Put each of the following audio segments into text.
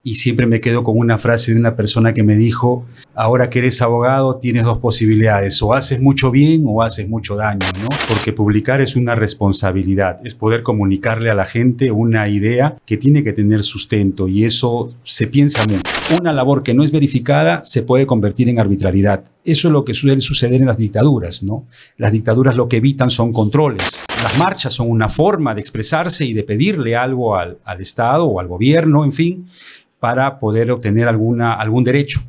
Y siempre me quedo con una frase de una persona que me dijo: ahora que eres abogado tienes dos posibilidades, o haces mucho bien o haces mucho daño, ¿no? Porque publicar es una responsabilidad, es poder comunicarle a la gente una idea que tiene que tener sustento, y eso se piensa mucho. Una labor que no es verificada se puede convertir en arbitrariedad. Eso es lo que suele suceder en las dictaduras, ¿no? Las dictaduras lo que evitan son controles. Las marchas son una forma de expresarse y de pedirle algo al Estado o al gobierno, en fin, para poder obtener algún derecho.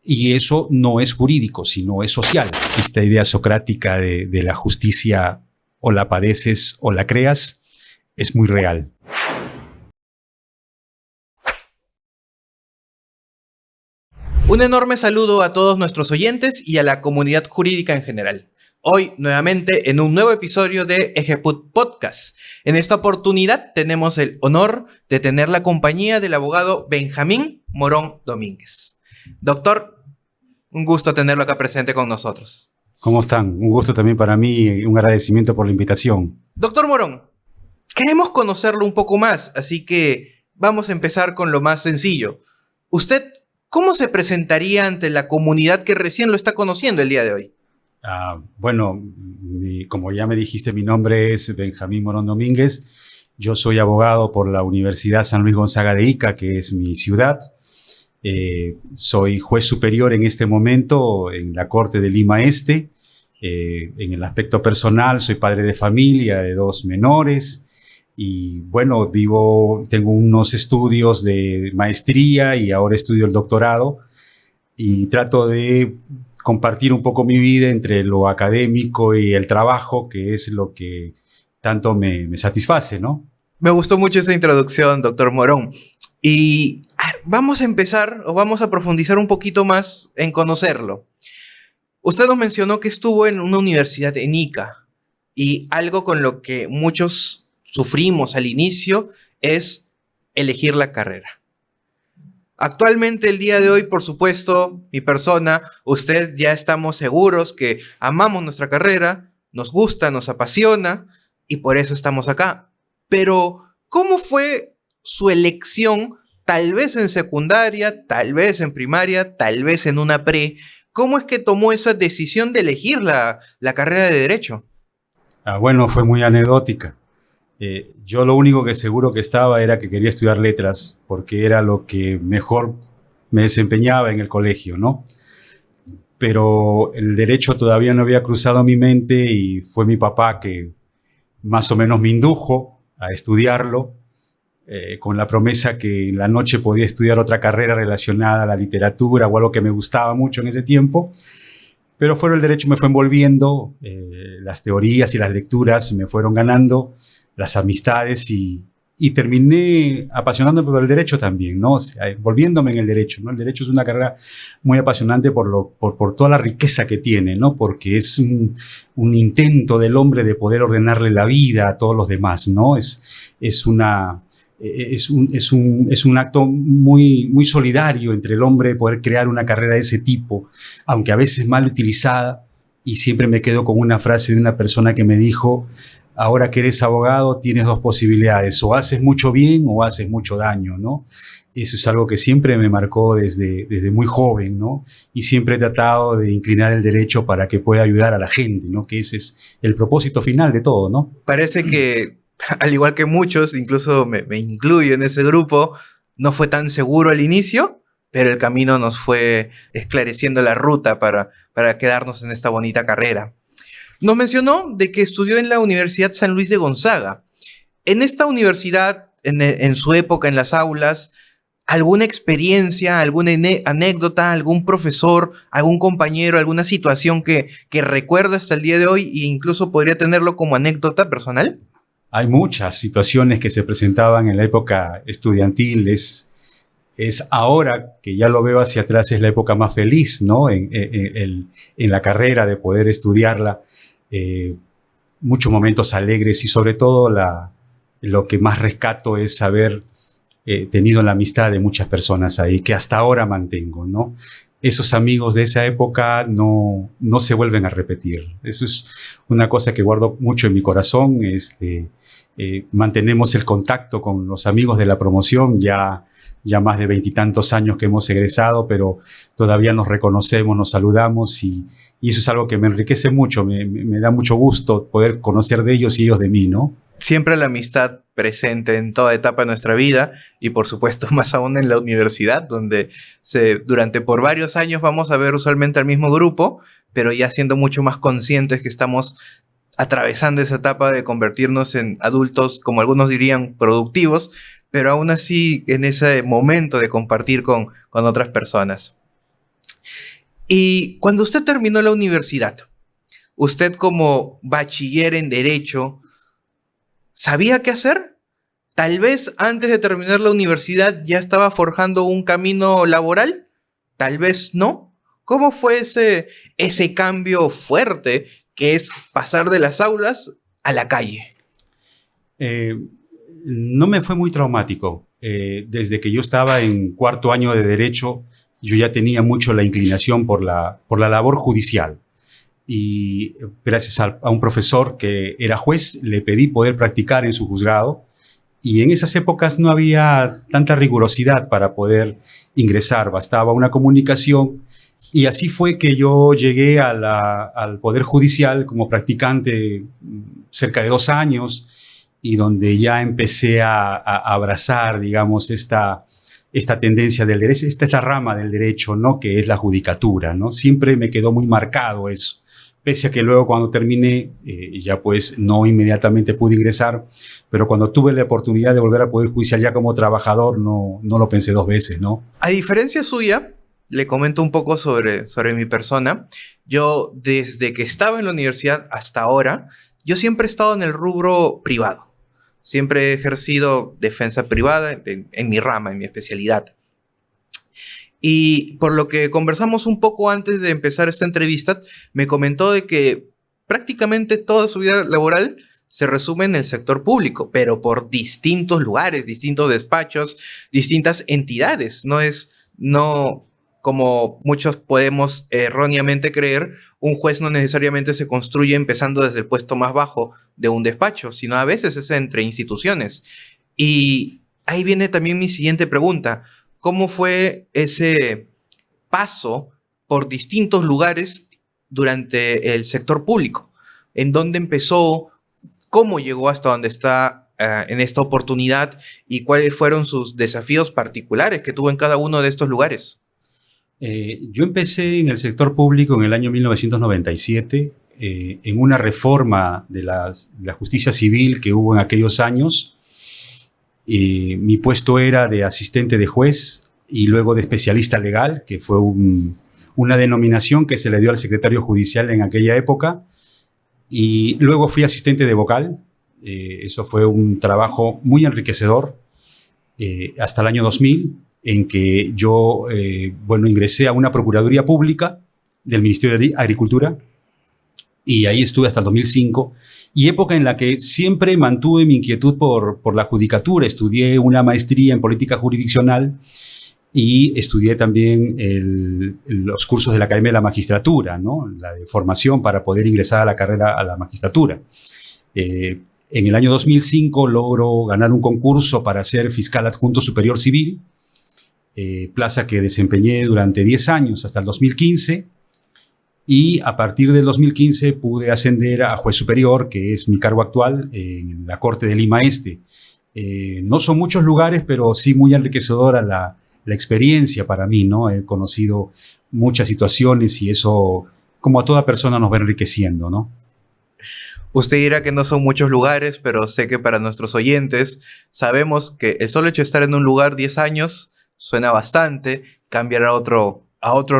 Y eso no es jurídico, sino es social. Esta idea socrática de la justicia, o la padeces o la creas, es muy real. Un enorme saludo a todos nuestros oyentes y a la comunidad jurídica en general. Hoy, nuevamente, en un nuevo episodio de Ejeput Podcast. En esta oportunidad tenemos el honor de tener la compañía del abogado Benjamín Morón Domínguez. Doctor, un gusto tenerlo acá presente con nosotros. ¿Cómo están? Un gusto también para mí y un agradecimiento por la invitación. Doctor Morón, queremos conocerlo un poco más, así que vamos a empezar con lo más sencillo. ¿Usted cómo se presentaría ante la comunidad que recién lo está conociendo el día de hoy? Bueno, como ya me dijiste, mi nombre es Benjamín Morón Domínguez. Yo soy abogado por la Universidad San Luis Gonzaga de Ica, que es mi ciudad. Soy juez superior en este momento en la Corte de Lima Este. En el aspecto personal, soy padre de familia de 2 menores. Y bueno, tengo unos estudios de maestría y ahora estudio el doctorado. Y trato de compartir un poco mi vida entre lo académico y el trabajo, que es lo que tanto me satisface, ¿no? Me gustó mucho esa introducción, doctor Morón. Y vamos a empezar, o vamos a profundizar un poquito más en conocerlo. Usted nos mencionó que estuvo en una universidad en Ica, y algo con lo que muchos sufrimos al inicio es elegir la carrera. Actualmente, el día de hoy, por supuesto, mi persona, usted, ya estamos seguros que amamos nuestra carrera, nos gusta, nos apasiona, y por eso estamos acá. Pero, ¿cómo fue su elección, tal vez en secundaria, tal vez en primaria, tal vez en una pre? ¿Cómo es que tomó esa decisión de elegir la carrera de Derecho? Bueno, fue muy anecdótica. Yo lo único que seguro que estaba era que quería estudiar letras, porque era lo que mejor me desempeñaba en el colegio, ¿no? Pero el derecho todavía no había cruzado mi mente, y fue mi papá que más o menos me indujo a estudiarlo, con la promesa que en la noche podía estudiar otra carrera relacionada a la literatura o algo que me gustaba mucho en ese tiempo. Pero el derecho me fue envolviendo, las teorías y las lecturas me fueron ganando, las amistades, y terminé apasionándome por el derecho también, ¿no? O sea, volviéndome en el derecho, ¿no? El derecho es una carrera muy apasionante por toda la riqueza que tiene, ¿no? Porque es un intento del hombre de poder ordenarle la vida a todos los demás, ¿no? Es un acto muy, muy solidario entre el hombre, poder crear una carrera de ese tipo, aunque a veces mal utilizada. Y siempre me quedo con una frase de una persona que me dijo: ahora que eres abogado tienes dos posibilidades, o haces mucho bien o haces mucho daño, ¿no? Eso es algo que siempre me marcó desde muy joven, ¿no? Y siempre he tratado de inclinar el derecho para que pueda ayudar a la gente, ¿no? Que ese es el propósito final de todo, ¿no? Parece que, al igual que muchos, incluso me incluyo en ese grupo, no fue tan seguro al inicio, pero el camino nos fue esclareciendo la ruta para quedarnos en esta bonita carrera. Nos mencionó de que estudió en la Universidad San Luis de Gonzaga. En esta universidad, en su época en las aulas, ¿alguna experiencia, alguna anécdota, algún profesor, algún compañero, alguna situación que recuerda hasta el día de hoy, e incluso podría tenerlo como anécdota personal? Hay muchas situaciones que se presentaban en la época estudiantil. Es ahora que ya lo veo hacia atrás, es la época más feliz, ¿no? En la carrera, de poder estudiarla. Muchos momentos alegres, y sobre todo lo que más rescato es haber tenido la amistad de muchas personas ahí, que hasta ahora mantengo, ¿no? Esos amigos de esa época no se vuelven a repetir. Eso es una cosa que guardo mucho en mi corazón. Mantenemos el contacto con los amigos de la promoción. Ya ya más de 20 y tantos años que hemos egresado, pero todavía nos reconocemos, nos saludamos y eso es algo que me enriquece mucho, me da mucho gusto poder conocer de ellos y ellos de mí, ¿no? Siempre la amistad presente en toda etapa de nuestra vida y por supuesto más aún en la universidad, donde durante por varios años vamos a ver usualmente al mismo grupo, pero ya siendo mucho más conscientes que estamos atravesando esa etapa de convertirnos en adultos, como algunos dirían, productivos, pero aún así en ese momento de compartir con otras personas. Y cuando usted terminó la universidad, usted como bachiller en Derecho, ¿sabía qué hacer? Tal vez antes de terminar la universidad ya estaba forjando un camino laboral, tal vez no. ¿Cómo fue ese cambio fuerte que es pasar de las aulas a la calle? No me fue muy traumático. Desde que yo estaba en cuarto año de Derecho, yo ya tenía mucho la inclinación por la labor judicial. Y gracias a un profesor que era juez, le pedí poder practicar en su juzgado. Y en esas épocas no había tanta rigurosidad para poder ingresar, bastaba una comunicación. Y así fue que yo llegué al Poder Judicial como practicante cerca de 2 años y donde ya empecé a abrazar, digamos, esta tendencia del derecho, esta rama del derecho, ¿no? Que es la judicatura, ¿no? Siempre me quedó muy marcado eso. Pese a que luego cuando terminé, ya pues no inmediatamente pude ingresar, pero cuando tuve la oportunidad de volver al Poder Judicial ya como trabajador, no lo pensé 2 veces, ¿no? A diferencia suya, le comento un poco sobre mi persona. Yo, desde que estaba en la universidad hasta ahora, yo siempre he estado en el rubro privado. Siempre he ejercido defensa privada en mi rama, en mi especialidad. Y por lo que conversamos un poco antes de empezar esta entrevista, me comentó de que prácticamente toda su vida laboral se resume en el sector público, pero por distintos lugares, distintos despachos, distintas entidades. No como muchos podemos erróneamente creer, un juez no necesariamente se construye empezando desde el puesto más bajo de un despacho, sino a veces es entre instituciones. Y ahí viene también mi siguiente pregunta. ¿Cómo fue ese paso por distintos lugares durante el sector público? ¿En dónde empezó? ¿Cómo llegó hasta donde está en esta oportunidad? ¿Y cuáles fueron sus desafíos particulares que tuvo en cada uno de estos lugares? Yo empecé en el sector público en el año 1997, en una reforma de la justicia civil que hubo en aquellos años. Mi puesto era de asistente de juez y luego de especialista legal, que fue una denominación que se le dio al secretario judicial en aquella época. Y luego fui asistente de vocal. Eso fue un trabajo muy enriquecedor hasta el año 2000, en que yo ingresé a una procuraduría pública del Ministerio de Agricultura y ahí estuve hasta el 2005. Y época en la que siempre mantuve mi inquietud por la judicatura. Estudié una maestría en política jurisdiccional y estudié también los cursos de la Academia de la Magistratura, ¿no? La de formación para poder ingresar a la carrera a la magistratura. En el año 2005 logro ganar un concurso para ser fiscal adjunto superior civil, plaza que desempeñé durante 10 años hasta el 2015. Y a partir del 2015 pude ascender a juez superior, que es mi cargo actual, en la Corte de Lima Este. No son muchos lugares, pero sí muy enriquecedora la experiencia para mí, ¿no? He conocido muchas situaciones y eso, como a toda persona, nos va enriqueciendo, ¿no? Usted dirá que no son muchos lugares, pero sé que para nuestros oyentes sabemos que el solo hecho de estar en un lugar 10 años suena bastante, cambiar a otro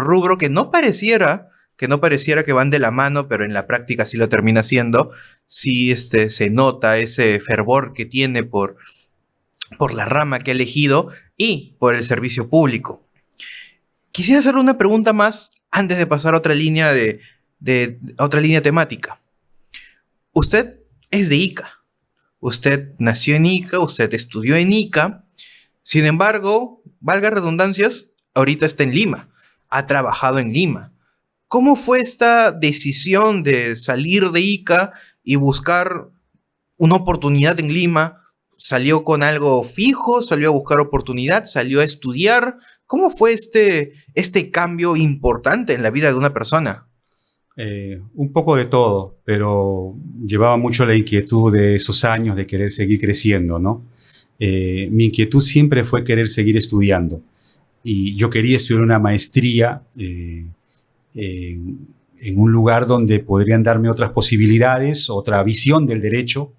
rubro que no pareciera que van de la mano, pero en la práctica sí lo termina siendo. Sí se nota ese fervor que tiene por la rama que ha elegido y por el servicio público. Quisiera hacerle una pregunta más antes de pasar a otra línea otra línea temática. Usted es de Ica. Usted nació en Ica, usted estudió en Ica. Sin embargo, valga redundancias, ahorita está en Lima. Ha trabajado en Lima. ¿Cómo fue esta decisión de salir de Ica y buscar una oportunidad en Lima? ¿Salió con algo fijo? ¿Salió a buscar oportunidad? ¿Salió a estudiar? ¿Cómo fue este cambio importante en la vida de una persona? Un poco de todo, pero llevaba mucho la inquietud de esos años de querer seguir creciendo, ¿no? Mi inquietud siempre fue querer seguir estudiando. Y yo quería estudiar una maestría en un lugar donde podrían darme otras posibilidades, otra visión del derecho,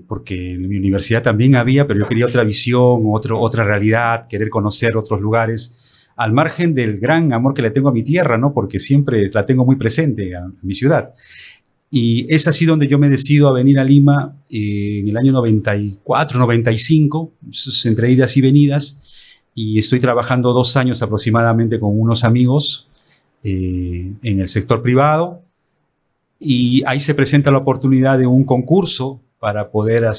porque en mi universidad también había, pero yo quería otra visión, otra realidad, querer conocer otros lugares, al margen del gran amor que le tengo a mi tierra, ¿no? Porque siempre la tengo muy presente, a mi ciudad. Y es así donde yo me decido a venir a Lima en el año 94, 95, entre idas y venidas, y estoy trabajando 2 años aproximadamente con unos amigos en el sector privado, y ahí se presenta la oportunidad de un concurso para poder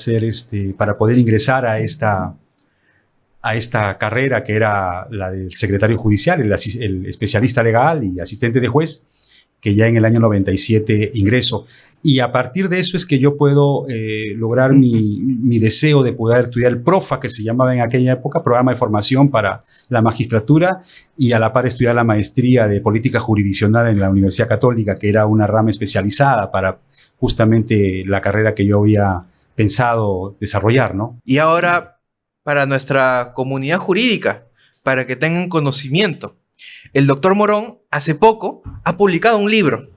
para poder ingresar a esta carrera que era la del secretario judicial, el especialista legal y asistente de juez, que ya en el año 97 ingreso. Y a partir de eso es que yo puedo lograr mi deseo de poder estudiar el PROFA, que se llamaba en aquella época, Programa de Formación para la Magistratura, y a la par estudiar la maestría de Política Jurisdiccional en la Universidad Católica, que era una rama especializada para justamente la carrera que yo había pensado desarrollar, ¿no? Y ahora, para nuestra comunidad jurídica, para que tengan conocimiento, el doctor Morón hace poco ha publicado un libro,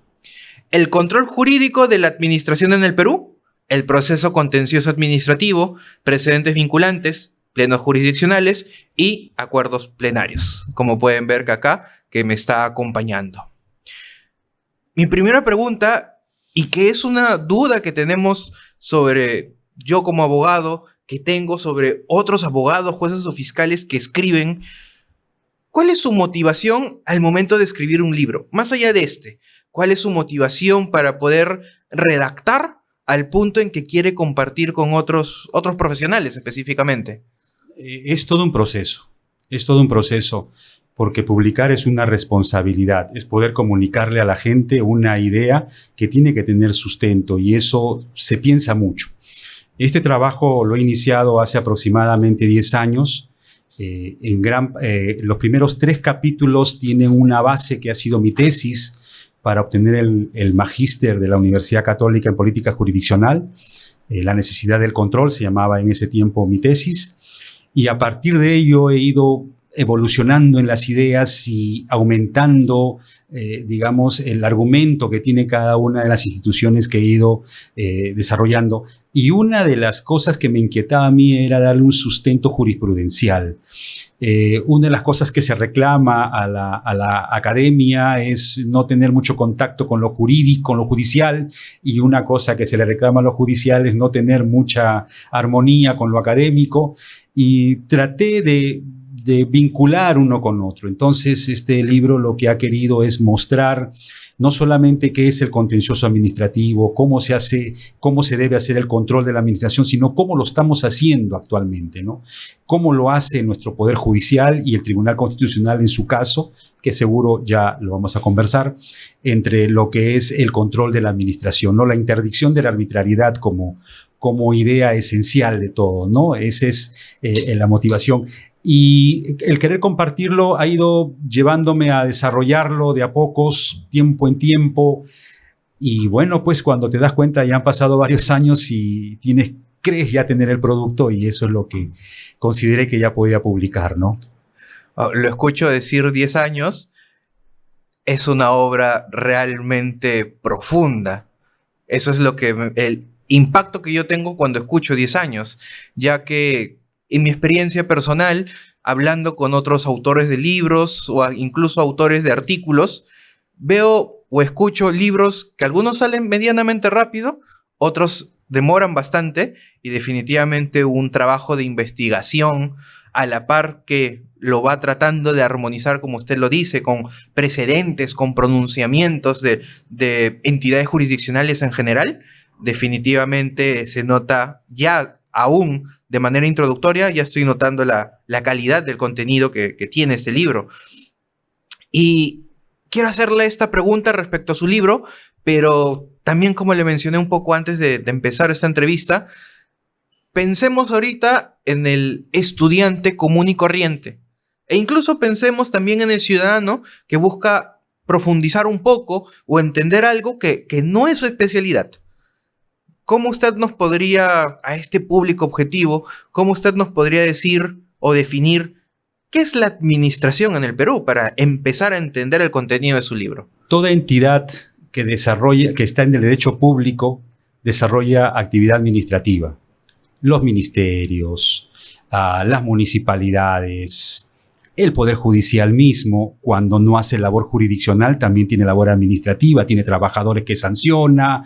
El control jurídico de la administración en el Perú, el proceso contencioso administrativo, precedentes vinculantes, plenos jurisdiccionales y acuerdos plenarios, como pueden ver que acá, que me está acompañando. Mi primera pregunta, y que es una duda que tenemos sobre yo como abogado, que tengo sobre otros abogados, jueces o fiscales que escriben, ¿cuál es su motivación al momento de escribir un libro? Más allá de ¿cuál es su motivación para poder redactar al punto en que quiere compartir con otros profesionales específicamente? Es todo un proceso, porque publicar es una responsabilidad, es poder comunicarle a la gente una idea que tiene que tener sustento, y eso se piensa mucho. Este trabajo lo he iniciado hace aproximadamente 10 años. Los primeros 3 capítulos tienen una base que ha sido mi tesis para obtener el magíster de la Universidad Católica en Política Jurisdiccional. La necesidad del control se llamaba en ese tiempo mi tesis, y a partir de ello he ido evolucionando en las ideas y aumentando, digamos, el argumento que tiene cada una de las instituciones que he ido desarrollando. Y una de las cosas que me inquietaba a mí era darle un sustento jurisprudencial. Una de las cosas que se reclama a la academia es no tener mucho contacto con lo jurídico, con lo judicial, y una cosa que se le reclama a lo judicial es no tener mucha armonía con lo académico, y traté de vincular uno con otro. Entonces, este libro lo que ha querido es mostrar no solamente qué es el contencioso administrativo, cómo se hace, cómo se debe hacer el control de la administración, sino cómo lo estamos haciendo actualmente, ¿no? Cómo lo hace nuestro Poder Judicial y el Tribunal Constitucional en su caso, que seguro ya lo vamos a conversar, entre lo que es el control de la administración, ¿no? La interdicción de la arbitrariedad como idea esencial de todo, ¿no? Esa es la motivación. Y el querer compartirlo ha ido llevándome a desarrollarlo de a pocos, tiempo en tiempo. Y bueno, pues cuando te das cuenta ya han pasado varios años y crees ya tener el producto, y eso es lo que consideré que ya podía publicar, ¿no? Lo escucho decir 10 años. Es una obra realmente profunda. Eso es el impacto que yo tengo cuando escucho 10 años, ya que en mi experiencia personal, hablando con otros autores de libros o incluso autores de artículos, veo o escucho libros que algunos salen medianamente rápido, otros demoran bastante, y definitivamente un trabajo de investigación a la par que lo va tratando de armonizar, como usted lo dice, con precedentes, con pronunciamientos de entidades jurisdiccionales en general. Definitivamente se nota ya, aún de manera introductoria, ya estoy notando la calidad del contenido que tiene este libro. Y quiero hacerle esta pregunta respecto a su libro, pero también, como le mencioné un poco antes de empezar esta entrevista, Pensemos ahorita en el estudiante común y corriente. E incluso pensemos también en el ciudadano que busca profundizar un poco o entender algo que no es su especialidad. ¿Cómo usted nos podría, a este público objetivo, cómo usted nos podría decir o definir qué es la administración en el Perú para empezar a entender el contenido de su libro? Toda entidad que está en el derecho público, desarrolla actividad administrativa. Los ministerios, las municipalidades, el Poder Judicial mismo, cuando no hace labor jurisdiccional, también tiene labor administrativa, tiene trabajadores que sanciona,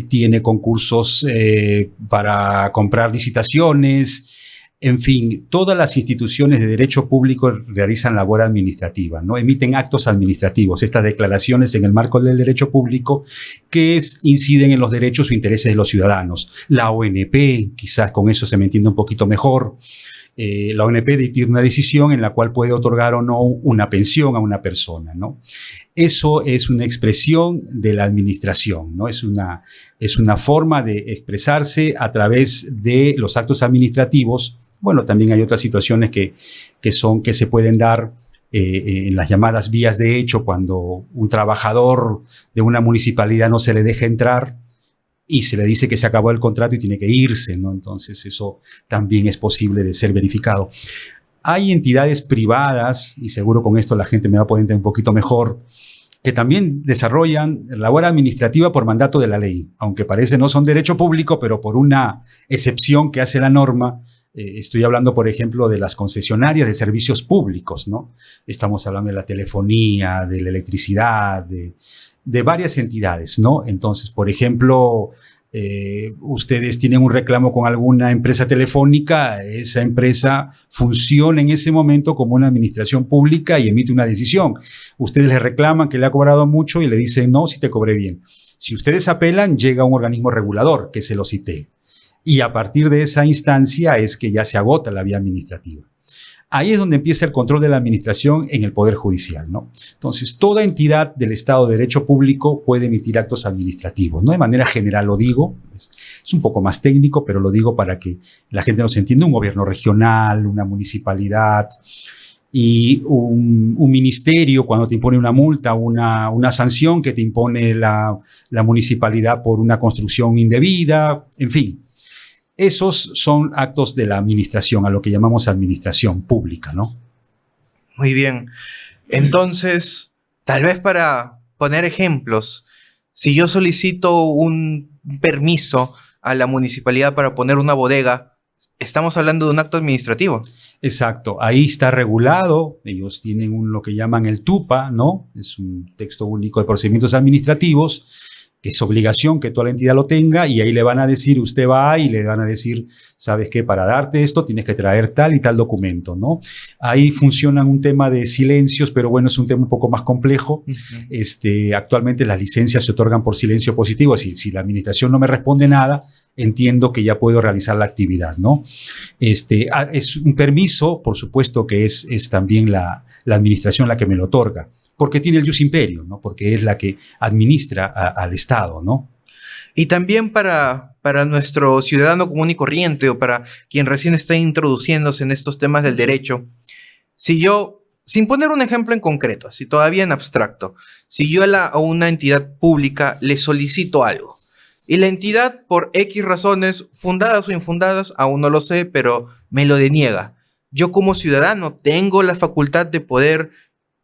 tiene concursos para comprar licitaciones. En fin, todas las instituciones de derecho público realizan labor administrativa, ¿no? Emiten actos administrativos, estas declaraciones en el marco del derecho público que inciden en los derechos o intereses de los ciudadanos. La ONP, quizás con eso se me entiende un poquito mejor. La ONP tiene una decisión en la cual puede otorgar o no una pensión a una persona, ¿no? Eso es una expresión de la administración, ¿no? Es una forma de expresarse a través de los actos administrativos. Bueno, también hay otras situaciones que se pueden dar en las llamadas vías de hecho, cuando un trabajador de una municipalidad no se le deja entrar y se le dice que se acabó el contrato y tiene que irse, ¿no? Entonces eso también es posible de ser verificado. Hay entidades privadas, y seguro con esto la gente me va a poder entender un poquito mejor, que también desarrollan labor administrativa por mandato de la ley, aunque parece no son derecho público, pero por una excepción que hace la norma. Estoy hablando, por ejemplo, de las concesionarias de servicios públicos, ¿no? Estamos hablando de la telefonía, de la electricidad, de varias entidades, ¿no? Entonces, por ejemplo, ustedes tienen un reclamo con alguna empresa telefónica, esa empresa funciona en ese momento como una administración pública y emite una decisión. Ustedes le reclaman que le ha cobrado mucho y le dicen, no, si te cobré bien. Si ustedes apelan, llega un organismo regulador, que es el OCITEL. Y a partir de esa instancia es que ya se agota la vía administrativa. Ahí es donde empieza el control de la administración en el Poder Judicial, ¿no? Entonces, toda entidad del Estado de Derecho Público puede emitir actos administrativos, ¿no? De manera general lo digo, es un poco más técnico, pero lo digo para que la gente nos entienda. Un gobierno regional, una municipalidad y un ministerio, cuando te impone una multa, una sanción que te impone la municipalidad por una construcción indebida, en fin. Esos son actos de la administración, a lo que llamamos administración pública, ¿no? Muy bien. Entonces, tal vez para poner ejemplos, si yo solicito un permiso a la municipalidad para poner una bodega, estamos hablando de un acto administrativo. Exacto, ahí está regulado, ellos tienen lo que llaman el TUPA, ¿no? Es un texto único de procedimientos administrativos, que es obligación que toda la entidad lo tenga, y ahí le van a decir, usted va y le van a decir, ¿sabes qué? Para darte esto tienes que traer tal y tal documento, ¿no? Ahí funciona un tema de silencios, pero bueno, es un tema un poco más complejo. Actualmente las licencias se otorgan por silencio positivo, si la administración no me responde nada, entiendo que ya puedo realizar la actividad, ¿no? Es un permiso, por supuesto que es también la administración la que me lo otorga, porque tiene el ius imperio, ¿no? Porque es la que administra al Estado, ¿no? Y también para nuestro ciudadano común y corriente, o para quien recién está introduciéndose en estos temas del derecho, si yo, sin poner un ejemplo en concreto, si todavía en abstracto, si yo a una entidad pública le solicito algo, y la entidad, por X razones, fundadas o infundadas, aún no lo sé, pero me lo deniega, yo como ciudadano tengo la facultad de poder,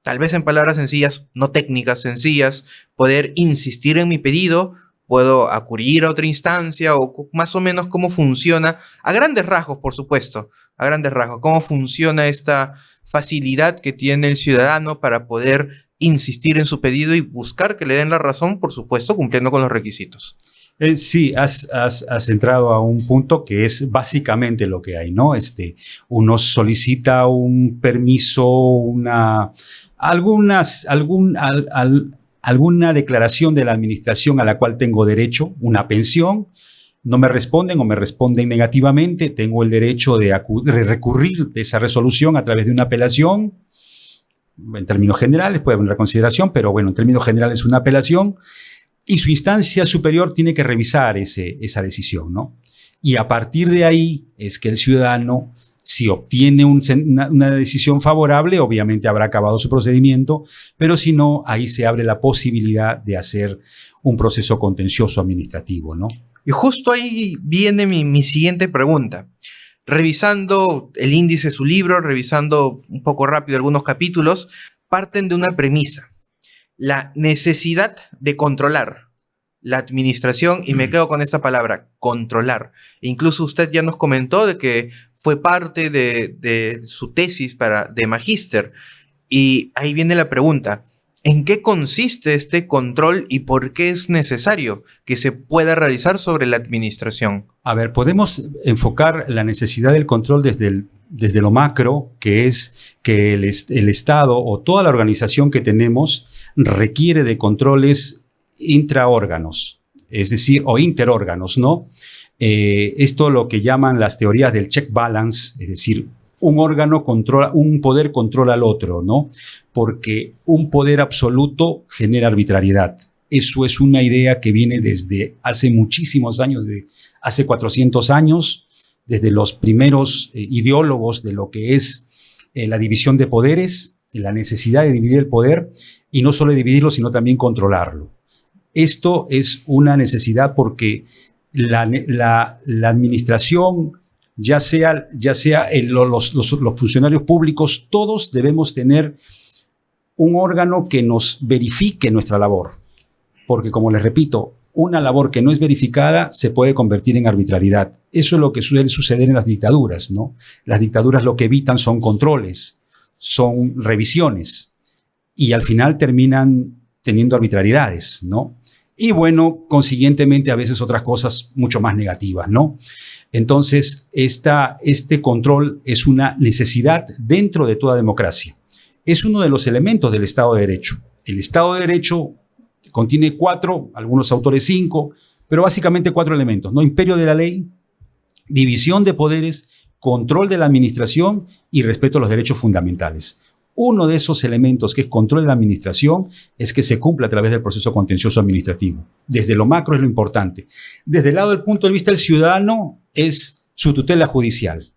tal vez en palabras sencillas, no técnicas, sencillas, poder insistir en mi pedido, puedo acudir a otra instancia, o más o menos cómo funciona, a grandes rasgos, por supuesto, a grandes rasgos, cómo funciona esta facilidad que tiene el ciudadano para poder insistir en su pedido y buscar que le den la razón, por supuesto, cumpliendo con los requisitos. Sí, has entrado a un punto que es básicamente lo que hay, ¿no? Uno solicita un permiso, alguna declaración de la administración a la cual tengo derecho, una pensión, no me responden o me responden negativamente, tengo el derecho de recurrir de esa resolución a través de una apelación. En términos generales puede haber una reconsideración, pero bueno, en términos generales es una apelación, y su instancia superior tiene que revisar esa decisión, ¿no? Y a partir de ahí es que el ciudadano, si obtiene una decisión favorable, obviamente habrá acabado su procedimiento, pero si no, ahí se abre la posibilidad de hacer un proceso contencioso administrativo, ¿no? Y justo ahí viene mi siguiente pregunta. Revisando el índice de su libro, revisando un poco rápido algunos capítulos, parten de una premisa: la necesidad de controlar la administración, y me quedo con esta palabra, controlar. Incluso usted ya nos comentó de que fue parte de su tesis de magíster, y ahí viene la pregunta: ¿en qué consiste este control y por qué es necesario que se pueda realizar sobre la administración? A ver, podemos enfocar la necesidad del control desde lo macro, que es que el Estado o toda la organización que tenemos requiere de controles intraórganos, es decir, o interórganos, ¿no? Esto lo que llaman las teorías del check balance, es decir, un poder controla al otro, ¿no? Porque un poder absoluto genera arbitrariedad. Eso es una idea que viene desde hace muchísimos años, hace 400 años, desde los primeros ideólogos de lo que es la división de poderes, la necesidad de dividir el poder, y no solo dividirlo, sino también controlarlo. Esto es una necesidad porque la administración, ya sea los funcionarios públicos, todos debemos tener un órgano que nos verifique nuestra labor. Porque, como les repito, una labor que no es verificada se puede convertir en arbitrariedad. Eso es lo que suele suceder en las dictaduras, ¿no? Las dictaduras lo que evitan son controles, son revisiones, y al final terminan teniendo arbitrariedades, ¿no? Y bueno, consiguientemente a veces otras cosas mucho más negativas, ¿no? Entonces, este control es una necesidad dentro de toda democracia. Es uno de los elementos del Estado de Derecho. El Estado de Derecho contiene 4, algunos autores 5, pero básicamente 4 elementos, ¿no? Imperio de la ley, división de poderes, control de la administración y respeto a los derechos fundamentales. Uno de esos elementos, que es control de la administración, es que se cumpla a través del proceso contencioso administrativo. Desde lo macro es lo importante. Desde el lado del punto de vista del ciudadano es su tutela judicial,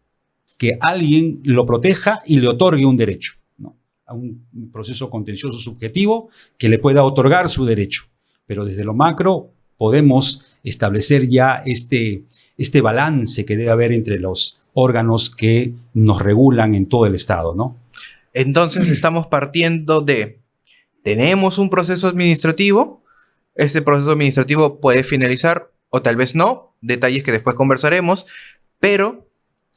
que alguien lo proteja y le otorgue un derecho, ¿no? A un proceso contencioso subjetivo que le pueda otorgar su derecho. Pero desde lo macro podemos establecer ya este balance que debe haber entre los órganos que nos regulan en todo el Estado, ¿no? Entonces estamos partiendo de: tenemos un proceso administrativo, este proceso administrativo puede finalizar o tal vez no, detalles que después conversaremos, pero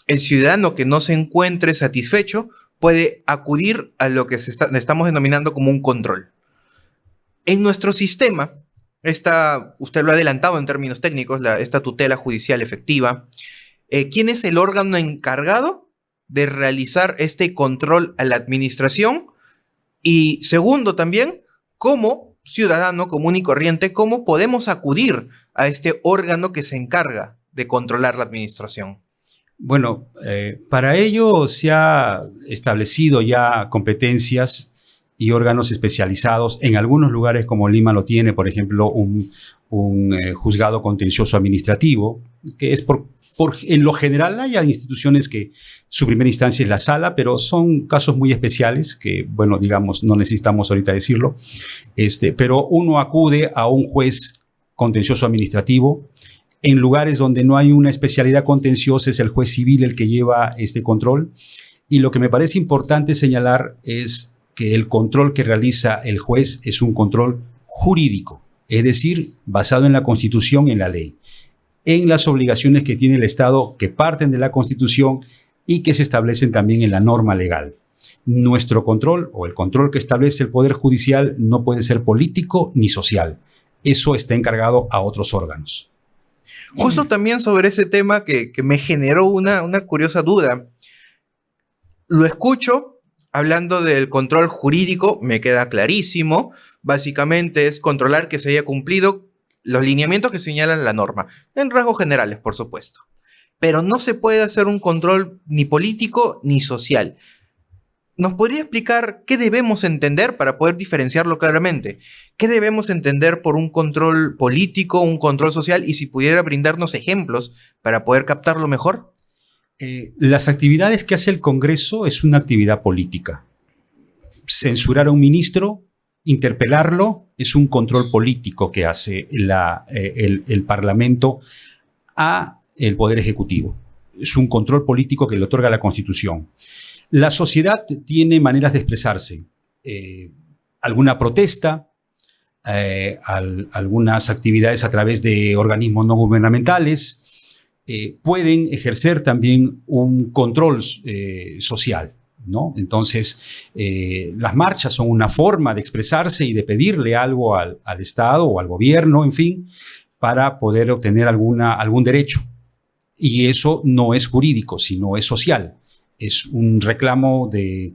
el ciudadano que no se encuentre satisfecho puede acudir a lo que estamos denominando como un control. En nuestro sistema, usted lo ha adelantado en términos técnicos, esta tutela judicial efectiva, ¿quién es el órgano encargado de realizar este control a la administración? Y segundo también, como ciudadano común y corriente, ¿cómo podemos acudir a este órgano que se encarga de controlar la administración? Bueno, para ello se ha establecido ya competencias y órganos especializados. En algunos lugares, como Lima lo tiene, por ejemplo, un juzgado contencioso administrativo, que es en lo general hay instituciones que su primera instancia es la sala, pero son casos muy especiales que, bueno, digamos, no necesitamos ahorita decirlo. Pero uno acude a un juez contencioso administrativo. En lugares donde no hay una especialidad contenciosa es el juez civil el que lleva este control. Y lo que me parece importante señalar es que el control que realiza el juez es un control jurídico, es decir, basado en la Constitución y en la ley, en las obligaciones que tiene el Estado que parten de la Constitución y que se establecen también en la norma legal. Nuestro control, o el control que establece el Poder Judicial, no puede ser político ni social. Eso está encargado a otros órganos. Justo también sobre ese tema que me generó una curiosa duda. Lo escucho hablando del control jurídico, me queda clarísimo. Básicamente es controlar que se haya cumplido los lineamientos que señalan la norma, en rasgos generales, por supuesto. Pero no se puede hacer un control ni político ni social. ¿nos podría explicar qué debemos entender para poder diferenciarlo claramente? ¿Qué debemos entender por un control político, un control social? Y si pudiera brindarnos ejemplos para poder captarlo mejor. Las actividades que hace el Congreso es una actividad política. Censurar a un ministro, interpelarlo, es un control político que hace el Parlamento a el Poder Ejecutivo. Es un control político que le otorga la Constitución. La sociedad tiene maneras de expresarse. Alguna protesta, algunas actividades a través de organismos no gubernamentales, pueden ejercer también un control social, ¿no? Entonces, las marchas son una forma de expresarse y de pedirle algo al Estado o al gobierno, en fin, para poder obtener algún derecho. Y eso no es jurídico, sino es social. Es un reclamo de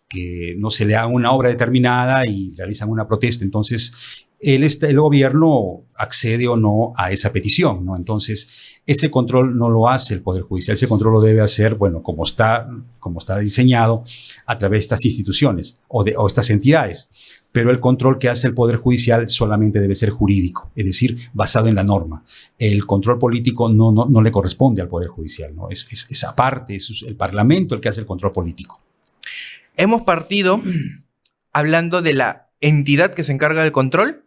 que no se le haga una obra determinada y realizan una protesta. Entonces, el gobierno accede o no a esa petición, ¿no? Entonces, ese control no lo hace el Poder Judicial. Ese control lo debe hacer, bueno, como está diseñado, a través de estas instituciones o estas entidades. Pero el control que hace el Poder Judicial solamente debe ser jurídico, es decir, basado en la norma. El control político no le corresponde al Poder Judicial, ¿no? Es aparte, es el Parlamento el que hace el control político. Hemos partido, hablando de la entidad que se encarga del control,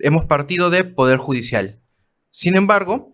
hemos partido de Poder Judicial. Sin embargo,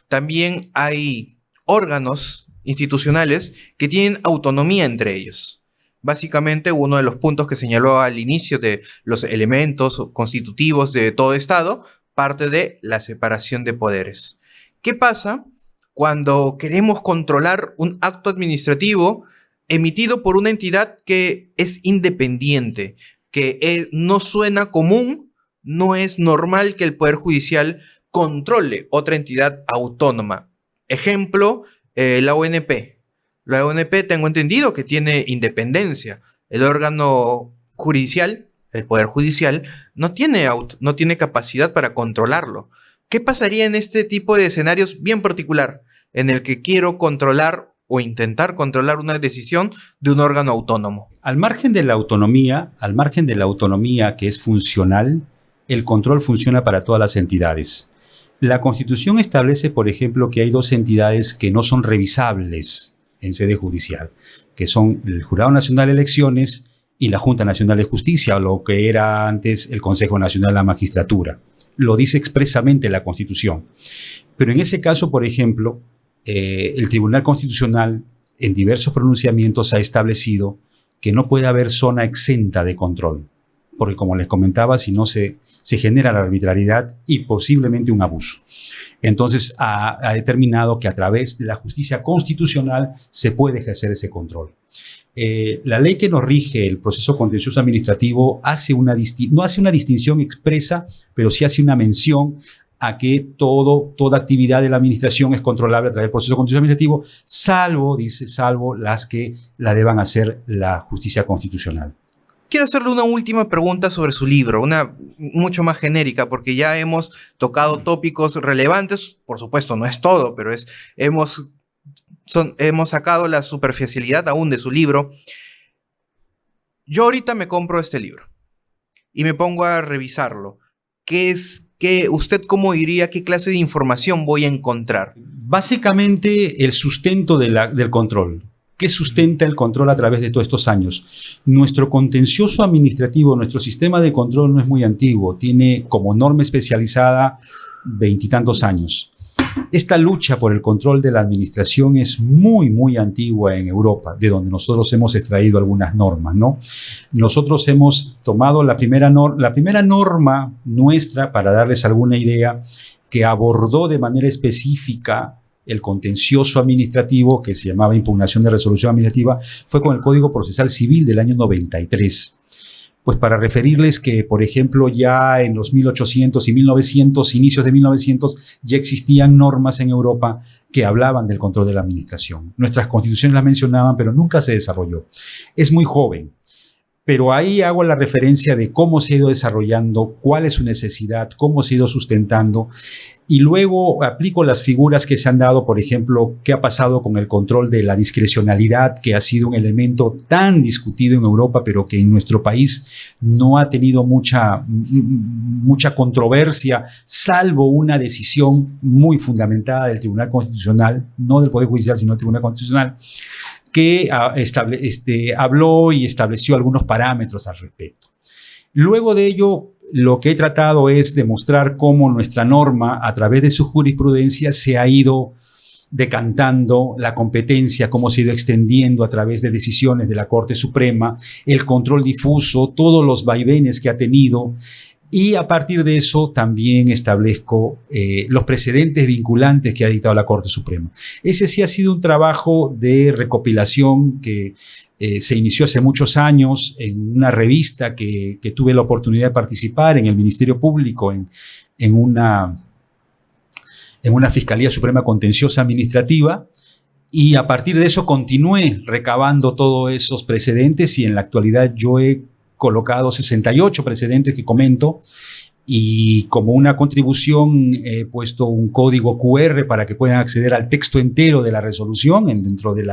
también hay órganos institucionales que tienen autonomía entre ellos. Básicamente, uno de los puntos que señaló al inicio de los elementos constitutivos de todo Estado parte de la separación de poderes. ¿Qué pasa cuando queremos controlar un acto administrativo emitido por una entidad que es independiente, que no suena común, no es normal que el Poder Judicial controle otra entidad autónoma? Ejemplo, la ONP. La ONP, tengo entendido que tiene independencia. El órgano judicial, el Poder Judicial, no tiene capacidad para controlarlo. ¿Qué pasaría en este tipo de escenarios bien particular, en el que quiero controlar o intentar controlar una decisión de un órgano autónomo? Al margen de la autonomía que es funcional, el control funciona para todas las entidades. La Constitución establece, por ejemplo, que hay dos entidades que no son revisables en sede judicial, que son el Jurado Nacional de Elecciones y la Junta Nacional de Justicia, o lo que era antes el Consejo Nacional de la Magistratura. Lo dice expresamente la Constitución. Pero en ese caso, por ejemplo, el Tribunal Constitucional en diversos pronunciamientos ha establecido que no puede haber zona exenta de control, porque como les comentaba, si no se genera la arbitrariedad y posiblemente un abuso. Entonces ha determinado que a través de la justicia constitucional se puede ejercer ese control. La ley que nos rige el proceso contencioso administrativo no hace una distinción expresa, pero sí hace una mención a que toda actividad de la administración es controlable a través del proceso contencioso administrativo, salvo las que la deban hacer la justicia constitucional. Quiero hacerle una última pregunta sobre su libro, una mucho más genérica, porque ya hemos tocado tópicos relevantes. Por supuesto, no es todo, pero hemos sacado la superficialidad aún de su libro. Yo ahorita me compro este libro y me pongo a revisarlo. ¿Usted cómo diría qué clase de información voy a encontrar? Básicamente el sustento del control. ¿Qué sustenta el control a través de todos estos años? Nuestro contencioso administrativo, nuestro sistema de control no es muy antiguo, tiene como norma especializada 20 y tantos años. Esta lucha por el control de la administración es muy, muy antigua en Europa, de donde nosotros hemos extraído algunas normas, ¿no? Nosotros hemos tomado la primera norma nuestra, para darles alguna idea, que abordó de manera específica el contencioso administrativo, que se llamaba impugnación de resolución administrativa, fue con el Código Procesal Civil del año 93. Pues para referirles que, por ejemplo, ya en los 1800 y 1900, inicios de 1900, ya existían normas en Europa que hablaban del control de la administración. Nuestras constituciones las mencionaban, pero nunca se desarrolló. Es muy joven. pero ahí hago la referencia de cómo se ha ido desarrollando, cuál es su necesidad, cómo se ha ido sustentando, y luego aplico las figuras que se han dado, por ejemplo, qué ha pasado con el control de la discrecionalidad, que ha sido un elemento tan discutido en Europa, pero que en nuestro país no ha tenido mucha controversia, salvo una decisión muy fundamentada del Tribunal Constitucional, no del Poder Judicial, sino del Tribunal Constitucional, que habló y estableció algunos parámetros al respecto. Luego de ello, lo que he tratado es demostrar cómo nuestra norma, a través de su jurisprudencia, se ha ido decantando la competencia, cómo se ha ido extendiendo a través de decisiones de la Corte Suprema, el control difuso, todos los vaivenes que ha tenido. Y a partir de eso también establezco los precedentes vinculantes que ha dictado la Corte Suprema. Ese sí ha sido un trabajo de recopilación que se inició hace muchos años en una revista que tuve la oportunidad de participar en el Ministerio Público, en una Fiscalía Suprema Contenciosa Administrativa, y a partir de eso continué recabando todos esos precedentes, y en la actualidad yo he colocado 68 precedentes que comento, y como una contribución he puesto un código QR para que puedan acceder al texto entero de la resolución dentro de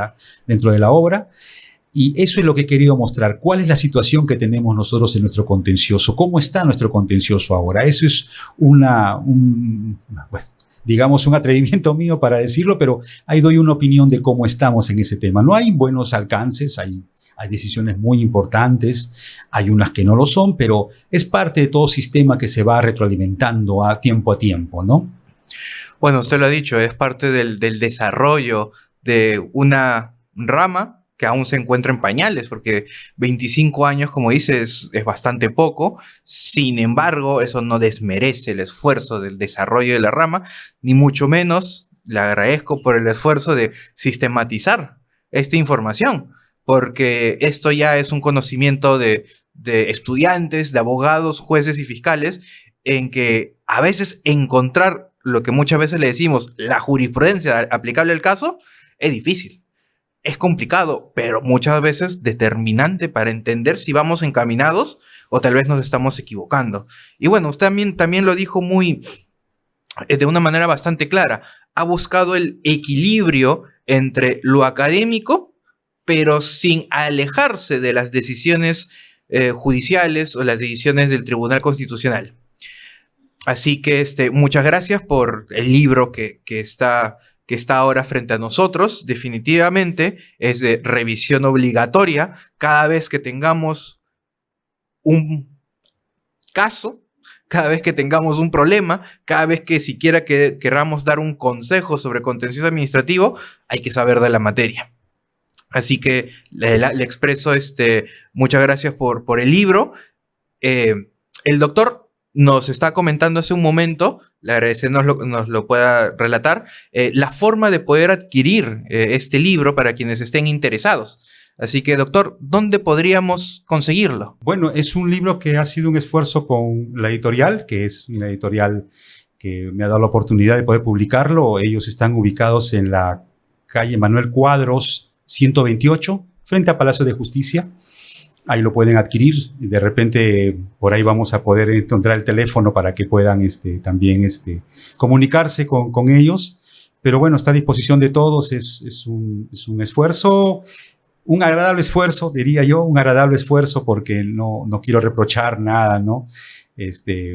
la obra. Y eso es lo que he querido mostrar. ¿Cuál es la situación que tenemos nosotros en nuestro contencioso? ¿Cómo está nuestro contencioso ahora? Eso es digamos, un atrevimiento mío para decirlo, pero ahí doy una opinión de cómo estamos en ese tema. No hay buenos alcances, hay decisiones muy importantes, hay unas que no lo son, pero es parte de todo sistema que se va retroalimentando a tiempo, ¿no? Bueno, usted lo ha dicho, es parte del desarrollo de una rama que aún se encuentra en pañales, porque 25 años, como dices, es bastante poco. Sin embargo, eso no desmerece el esfuerzo del desarrollo de la rama, ni mucho menos le agradezco por el esfuerzo de sistematizar esta información, porque esto ya es un conocimiento de estudiantes, de abogados, jueces y fiscales, en que a veces encontrar lo que muchas veces le decimos, la jurisprudencia aplicable al caso, es difícil. Es complicado, pero muchas veces determinante para entender si vamos encaminados o tal vez nos estamos equivocando. Y bueno, usted también lo dijo de una manera bastante clara. Ha buscado el equilibrio entre lo académico, pero sin alejarse de las decisiones judiciales o las decisiones del Tribunal Constitucional. Así que muchas gracias por el libro que está ahora frente a nosotros. Definitivamente es de revisión obligatoria cada vez que tengamos un caso, cada vez que tengamos un problema, cada vez que siquiera queramos dar un consejo sobre contencioso administrativo, hay que saber de la materia. Así que le expreso muchas gracias por el libro. El doctor nos está comentando hace un momento, le agradecemos nos lo pueda relatar, la forma de poder adquirir este libro para quienes estén interesados. Así que, doctor, ¿dónde podríamos conseguirlo? Bueno, es un libro que ha sido un esfuerzo con la editorial, que es una editorial que me ha dado la oportunidad de poder publicarlo. Ellos están ubicados en la calle Manuel Cuadros 128, frente a Palacio de Justicia. Ahí lo pueden adquirir. De repente, por ahí vamos a poder encontrar el teléfono para que puedan también comunicarse con ellos. Pero bueno, está a disposición de todos. Es un esfuerzo, un agradable esfuerzo, diría yo, un agradable esfuerzo, porque no quiero reprochar nada, ¿no?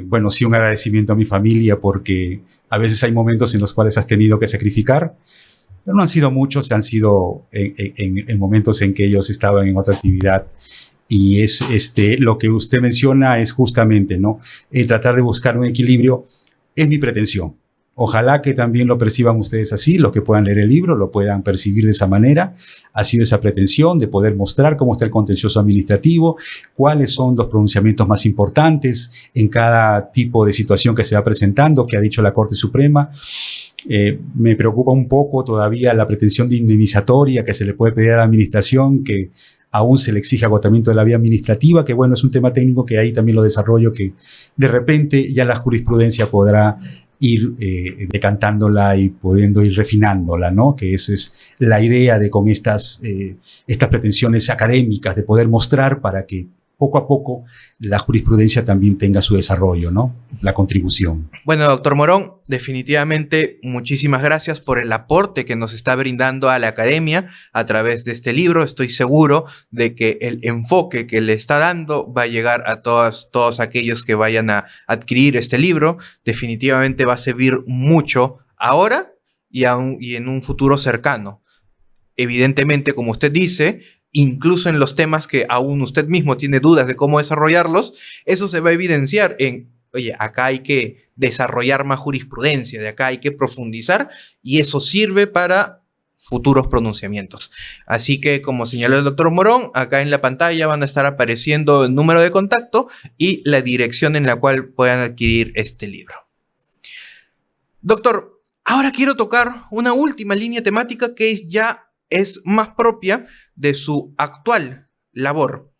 Bueno, sí, un agradecimiento a mi familia, porque a veces hay momentos en los cuales has tenido que sacrificar, pero no han sido muchos, han sido en momentos en que ellos estaban en otra actividad. Y es lo que usted menciona es justamente, ¿no? Tratar de buscar un equilibrio es mi pretensión. Ojalá que también lo perciban ustedes así, los que puedan leer el libro lo puedan percibir de esa manera. Ha sido esa pretensión de poder mostrar cómo está el contencioso administrativo, cuáles son los pronunciamientos más importantes en cada tipo de situación que se va presentando, que ha dicho la Corte Suprema. Me preocupa un poco todavía la pretensión de indemnizatoria que se le puede pedir a la administración, que aún se le exige agotamiento de la vía administrativa, que bueno, es un tema técnico que ahí también lo desarrollo, que de repente ya la jurisprudencia podrá ir decantándola y pudiendo ir refinándola, ¿no? Que esa es la idea de con estas pretensiones académicas de poder mostrar para que poco a poco la jurisprudencia también tenga su desarrollo, ¿no? La contribución. Bueno, doctor Morón, definitivamente muchísimas gracias por el aporte que nos está brindando a la academia a través de este libro. Estoy seguro de que el enfoque que le está dando va a llegar a todos aquellos que vayan a adquirir este libro. Definitivamente va a servir mucho ahora y en un futuro cercano. Evidentemente, como usted dice, incluso en los temas que aún usted mismo tiene dudas de cómo desarrollarlos, eso se va a evidenciar en, oye, acá hay que desarrollar más jurisprudencia, de acá hay que profundizar, y eso sirve para futuros pronunciamientos. Así que, como señaló el doctor Morón, acá en la pantalla van a estar apareciendo el número de contacto y la dirección en la cual puedan adquirir este libro. Doctor, ahora quiero tocar una última línea temática que es más propia de su actual labor.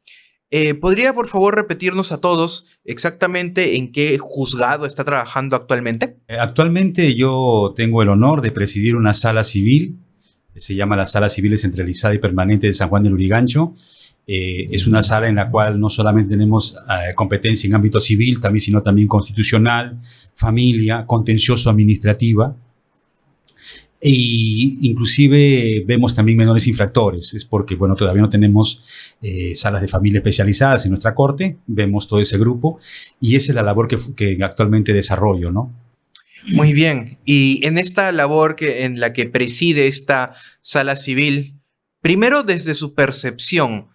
¿Podría, por favor, repetirnos a todos exactamente en qué juzgado está trabajando actualmente? Actualmente yo tengo el honor de presidir una sala civil, se llama la Sala Civil Descentralizada y Permanente de San Juan del Lurigancho. Es una sala en la cual no solamente tenemos competencia en ámbito civil, sino también constitucional, familia, contencioso administrativa. Y inclusive vemos también menores infractores, es porque, bueno, todavía no tenemos salas de familia especializadas en nuestra corte, vemos todo ese grupo y esa es la labor que actualmente desarrollo, ¿no? Muy bien, y en esta labor en la que preside esta sala civil, primero desde su percepción,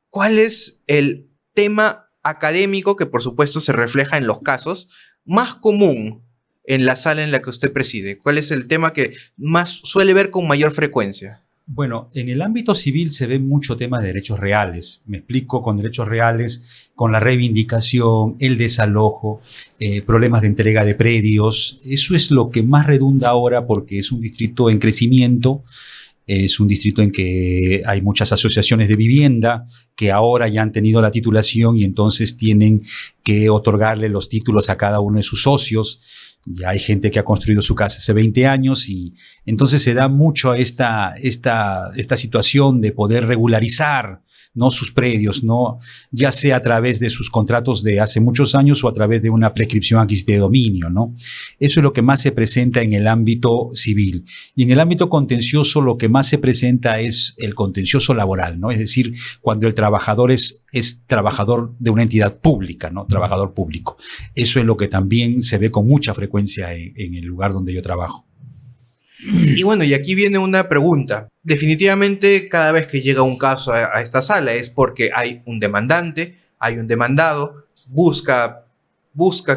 ¿cuál es el tema académico que por supuesto se refleja en los casos más común en la sala en la que usted preside? ¿Cuál es el tema que más suele ver con mayor frecuencia? Bueno, en el ámbito civil se ve mucho tema de derechos reales. Me explico, con derechos reales, con la reivindicación, el desalojo, problemas de entrega de predios. Eso es lo que más redunda ahora porque es un distrito en crecimiento. Es un distrito en que hay muchas asociaciones de vivienda que ahora ya han tenido la titulación y entonces tienen que otorgarle los títulos a cada uno de sus socios. Ya hay gente que ha construido su casa hace 20 años y entonces se da mucho a esta situación de poder regularizar, ¿no?, sus predios, ¿no?, ya sea a través de sus contratos de hace muchos años o a través de una prescripción adquisitiva de dominio, ¿no? Eso es lo que más se presenta en el ámbito civil. Y en el ámbito contencioso lo que más se presenta es el contencioso laboral, ¿no? Es decir, cuando el trabajador es trabajador de una entidad pública, ¿no?, trabajador público. Eso es lo que también se ve con mucha frecuencia en el lugar donde yo trabajo. Y bueno, y aquí viene una pregunta. Definitivamente, cada vez que llega un caso a esta sala es porque hay un demandante, hay un demandado, busca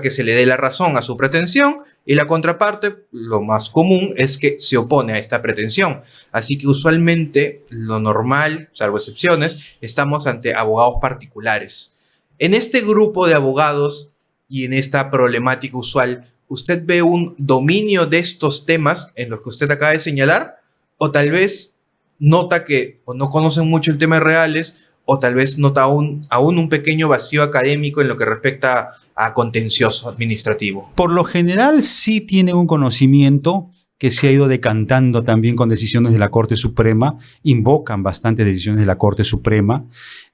que se le dé la razón a su pretensión y la contraparte, lo más común, es que se opone a esta pretensión. Así que usualmente, lo normal, salvo excepciones, estamos ante abogados particulares. En este grupo de abogados y en esta problemática usual, ¿usted ve un dominio de estos temas en los que usted acaba de señalar? ¿O tal vez nota que o no conocen mucho el tema de reales, o tal vez nota aún un pequeño vacío académico en lo que respecta a contencioso administrativo? Por lo general sí tiene un conocimiento que se ha ido decantando también con decisiones de la Corte Suprema, invocan bastantes decisiones de la Corte Suprema.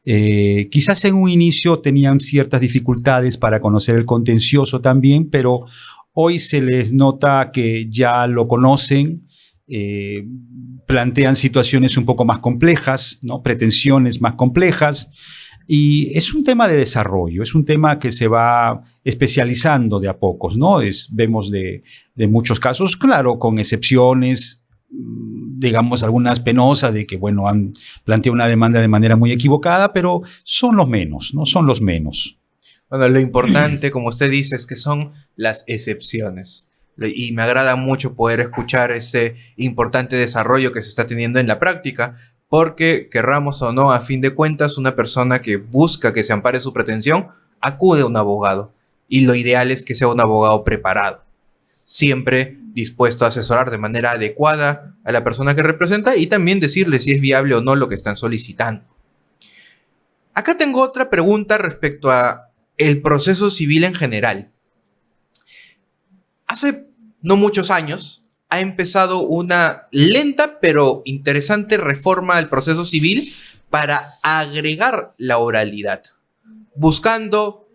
Quizás en un inicio tenían ciertas dificultades para conocer el contencioso también, pero hoy se les nota que ya lo conocen, plantean situaciones un poco más complejas, ¿no?, pretensiones más complejas, y es un tema de desarrollo, es un tema que se va especializando de a pocos, ¿no? Vemos de muchos casos, claro, con excepciones, digamos, algunas penosas de que, bueno, han planteado una demanda de manera muy equivocada, pero son los menos, ¿no? Son los menos. Bueno, lo importante, como usted dice, es que son las excepciones. Y me agrada mucho poder escuchar ese importante desarrollo que se está teniendo en la práctica, porque, querramos o no, a fin de cuentas, una persona que busca que se ampare su pretensión acude a un abogado. Y lo ideal es que sea un abogado preparado, siempre dispuesto a asesorar de manera adecuada a la persona que representa y también decirle si es viable o no lo que están solicitando. Acá tengo otra pregunta respecto a el proceso civil en general. Hace no muchos años ha empezado una lenta pero interesante reforma al proceso civil para agregar la oralidad. buscando,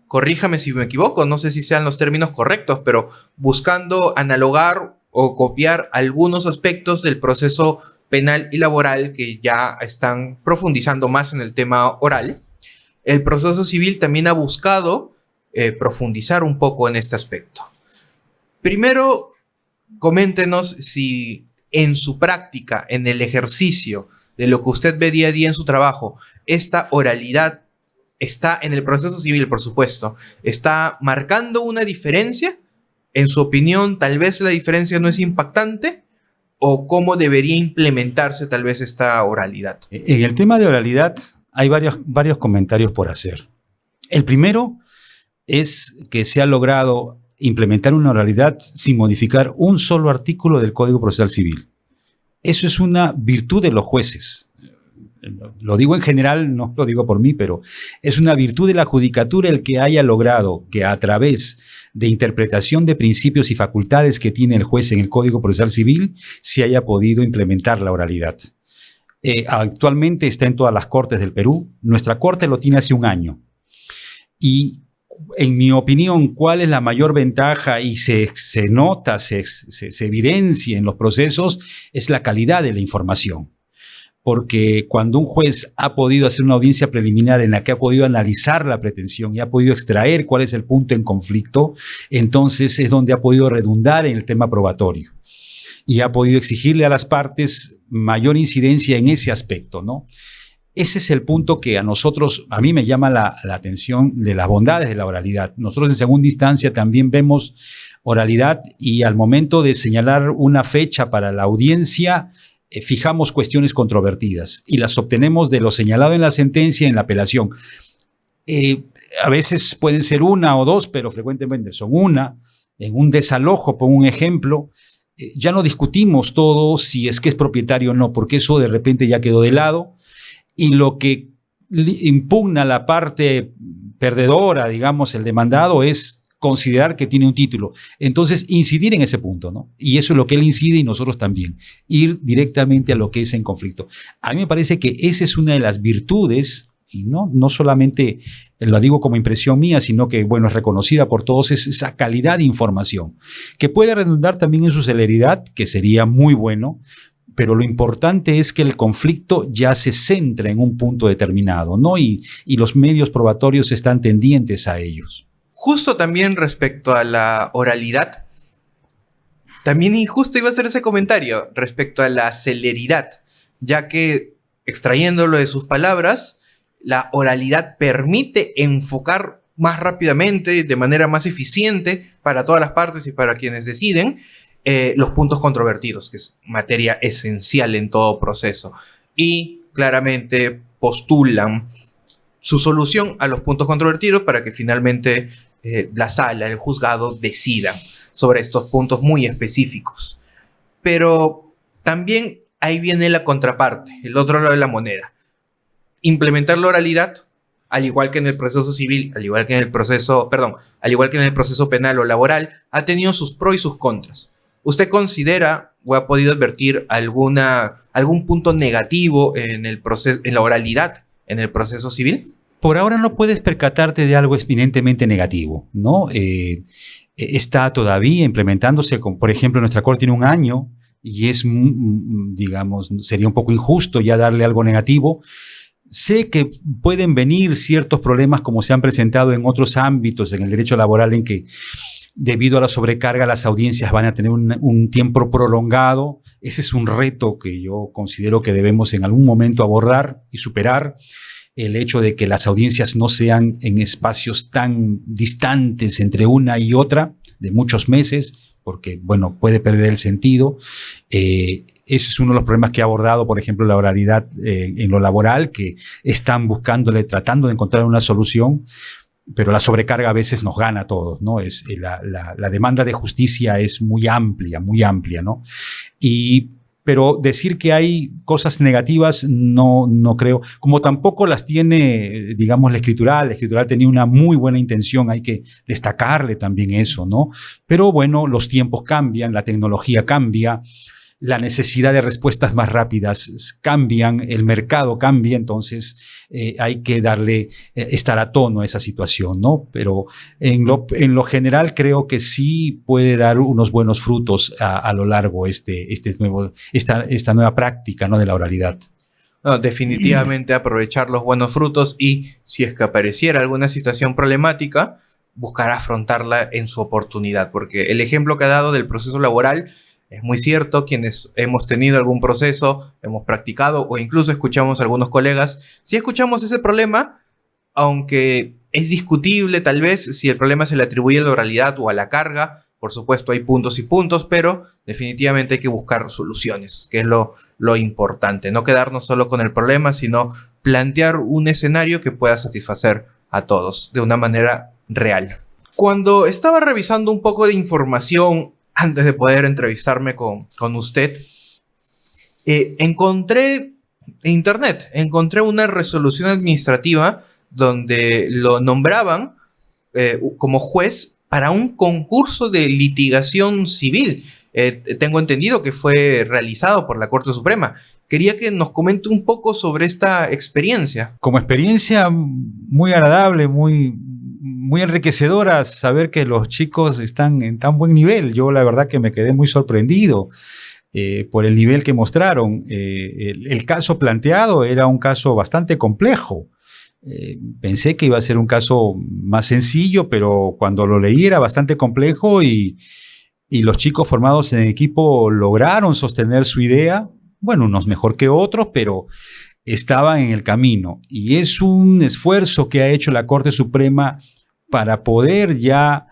corríjame si me equivoco, no sé si sean los términos correctos, pero buscando analogar o copiar algunos aspectos del proceso penal y laboral que ya están profundizando más en el tema oral. El proceso civil también ha buscado profundizar un poco en este aspecto. Primero, coméntenos si en su práctica, en el ejercicio de lo que usted ve día a día en su trabajo, esta oralidad está en el proceso civil, por supuesto, ¿está marcando una diferencia? En su opinión, tal vez la diferencia no es impactante, o cómo debería implementarse tal vez esta oralidad. En el tema de oralidad hay varios comentarios por hacer. El primero es que se ha logrado implementar una oralidad sin modificar un solo artículo del Código Procesal Civil. Eso es una virtud de los jueces. Lo digo en general, no lo digo por mí, pero es una virtud de la judicatura el que haya logrado que a través de interpretación de principios y facultades que tiene el juez en el Código Procesal Civil se haya podido implementar la oralidad. Actualmente está en todas las cortes del Perú. Nuestra corte lo tiene hace un año. Y en mi opinión, ¿cuál es la mayor ventaja? Y se nota, se evidencia en los procesos, es la calidad de la información. Porque cuando un juez ha podido hacer una audiencia preliminar en la que ha podido analizar la pretensión y ha podido extraer cuál es el punto en conflicto, entonces es donde ha podido redundar en el tema probatorio y ha podido exigirle a las partes mayor incidencia en ese aspecto, ¿no? Ese es el punto que a mí me llama la atención de las bondades de la oralidad. Nosotros en segunda instancia también vemos oralidad y al momento de señalar una fecha para la audiencia, fijamos cuestiones controvertidas y las obtenemos de lo señalado en la sentencia en la apelación. A veces pueden ser una o dos, pero frecuentemente son una. En un desalojo, pongo un ejemplo, ya no discutimos todo si es que es propietario o no, porque eso de repente ya quedó de lado y lo que impugna la parte perdedora, digamos, el demandado, es considerar que tiene un título. Entonces, incidir en ese punto, ¿no? Y eso es lo que él incide y nosotros también. Ir directamente a lo que es en conflicto. A mí me parece que esa es una de las virtudes, y no solamente lo digo como impresión mía, sino que, bueno, es reconocida por todos, es esa calidad de información, que puede redundar también en su celeridad, que sería muy bueno, pero lo importante es que el conflicto ya se centra en un punto determinado, ¿no? Y los medios probatorios están tendientes a ellos. Justo también respecto a la oralidad, también justo iba a hacer ese comentario respecto a la celeridad, ya que extrayéndolo de sus palabras, la oralidad permite enfocar más rápidamente, de manera más eficiente para todas las partes y para quienes deciden, los puntos controvertidos, que es materia esencial en todo proceso. Y claramente postulan su solución a los puntos controvertidos para que finalmente la sala, el juzgado, decida sobre estos puntos muy específicos. Pero también ahí viene la contraparte, el otro lado de la moneda. Implementar la oralidad, al igual que en el proceso civil, al igual que en el proceso penal o laboral, ha tenido sus pros y sus contras. ¿Usted considera o ha podido advertir algún punto negativo en la oralidad en el proceso civil? Por ahora no puedes percatarte de algo eminentemente negativo, ¿no? Está todavía implementándose, por ejemplo, nuestra corte tiene un año y es, digamos, sería un poco injusto ya darle algo negativo. Sé que pueden venir ciertos problemas como se han presentado en otros ámbitos, en el derecho laboral, en que debido a la sobrecarga las audiencias van a tener un tiempo prolongado. Ese es un reto que yo considero que debemos en algún momento abordar y superar. El hecho de que las audiencias no sean en espacios tan distantes entre una y otra, de muchos meses, porque, bueno, puede perder el sentido. Ese es uno de los problemas que ha abordado, por ejemplo, la oralidad en lo laboral, que están tratando de encontrar una solución, pero la sobrecarga a veces nos gana a todos, ¿no? La demanda de justicia es muy amplia, ¿no? Pero decir que hay cosas negativas no creo, como tampoco las tiene, digamos, la escritural. La escritural tenía una muy buena intención, hay que destacarle también eso, ¿no? Pero bueno, los tiempos cambian, la tecnología cambia, la necesidad de respuestas más rápidas cambian, el mercado cambia, entonces hay que estar a tono a esa situación, ¿no? Pero en lo general creo que sí puede dar unos buenos frutos a lo largo esta nueva práctica, ¿no?, de la oralidad. No, definitivamente aprovechar los buenos frutos y si es que apareciera alguna situación problemática, buscar afrontarla en su oportunidad, porque el ejemplo que ha dado del proceso laboral es muy cierto. Quienes hemos tenido algún proceso, hemos practicado o incluso escuchamos a algunos colegas, si escuchamos ese problema, aunque es discutible tal vez si el problema se le atribuye a la oralidad o a la carga. Por supuesto hay puntos y puntos, pero definitivamente hay que buscar soluciones, que es lo importante. No quedarnos solo con el problema, sino plantear un escenario que pueda satisfacer a todos de una manera real. Cuando estaba revisando un poco de información antes de poder entrevistarme con usted, encontré en internet, encontré una resolución administrativa donde lo nombraban como juez para un concurso de litigación civil. Tengo entendido que fue realizado por la Corte Suprema. Quería que nos comente un poco sobre esta experiencia. Como experiencia muy agradable, muy enriquecedora, saber que los chicos están en tan buen nivel. Yo la verdad que me quedé muy sorprendido por el nivel que mostraron. El caso planteado era un caso bastante complejo. Pensé que iba a ser un caso más sencillo, pero cuando lo leí era bastante complejo y los chicos formados en equipo lograron sostener su idea. Bueno, unos mejor que otros, pero estaban en el camino. Y es un esfuerzo que ha hecho la Corte Suprema para poder ya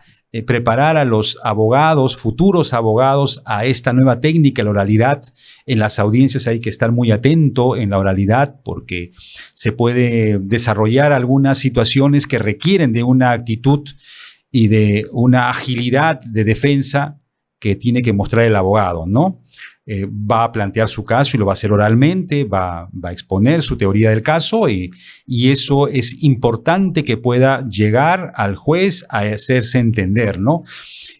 preparar a los abogados, futuros abogados, a esta nueva técnica, la oralidad. En las audiencias hay que estar muy atento en la oralidad porque se puede desarrollar algunas situaciones que requieren de una actitud y de una agilidad de defensa que tiene que mostrar el abogado, ¿no? Va a plantear su caso y lo va a hacer oralmente, va a exponer su teoría del caso y eso es importante que pueda llegar al juez a hacerse entender, ¿no?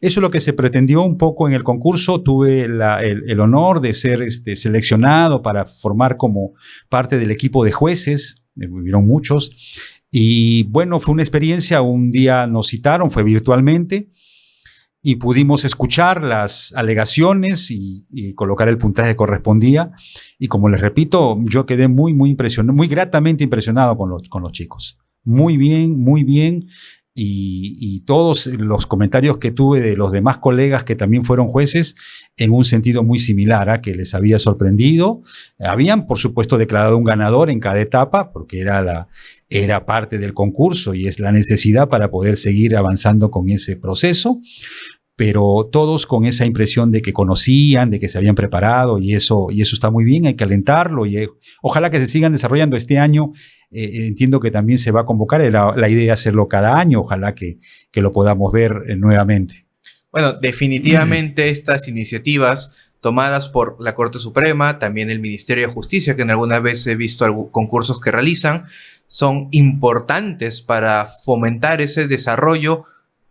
Eso es lo que se pretendió un poco en el concurso. Tuve el honor de ser seleccionado para formar como parte del equipo de jueces, hubieron muchos, y bueno, fue una experiencia. Un día nos citaron, fue virtualmente, y pudimos escuchar las alegaciones y colocar el puntaje que correspondía. Y como les repito, yo quedé muy impresionado, muy gratamente impresionado con los chicos. Muy bien. Y todos los comentarios que tuve de los demás colegas que también fueron jueces en un sentido muy similar, que les había sorprendido. Habían, por supuesto, declarado un ganador en cada etapa porque era parte del concurso y es la necesidad para poder seguir avanzando con ese proceso. Pero todos con esa impresión de que conocían, de que se habían preparado y eso está muy bien, hay que alentarlo y ojalá que se sigan desarrollando este año. Entiendo que también se va a convocar, la idea es hacerlo cada año, ojalá que lo podamos ver nuevamente. Bueno, definitivamente estas iniciativas tomadas por la Corte Suprema, también el Ministerio de Justicia, que en alguna vez he visto concursos que realizan, son importantes para fomentar ese desarrollo,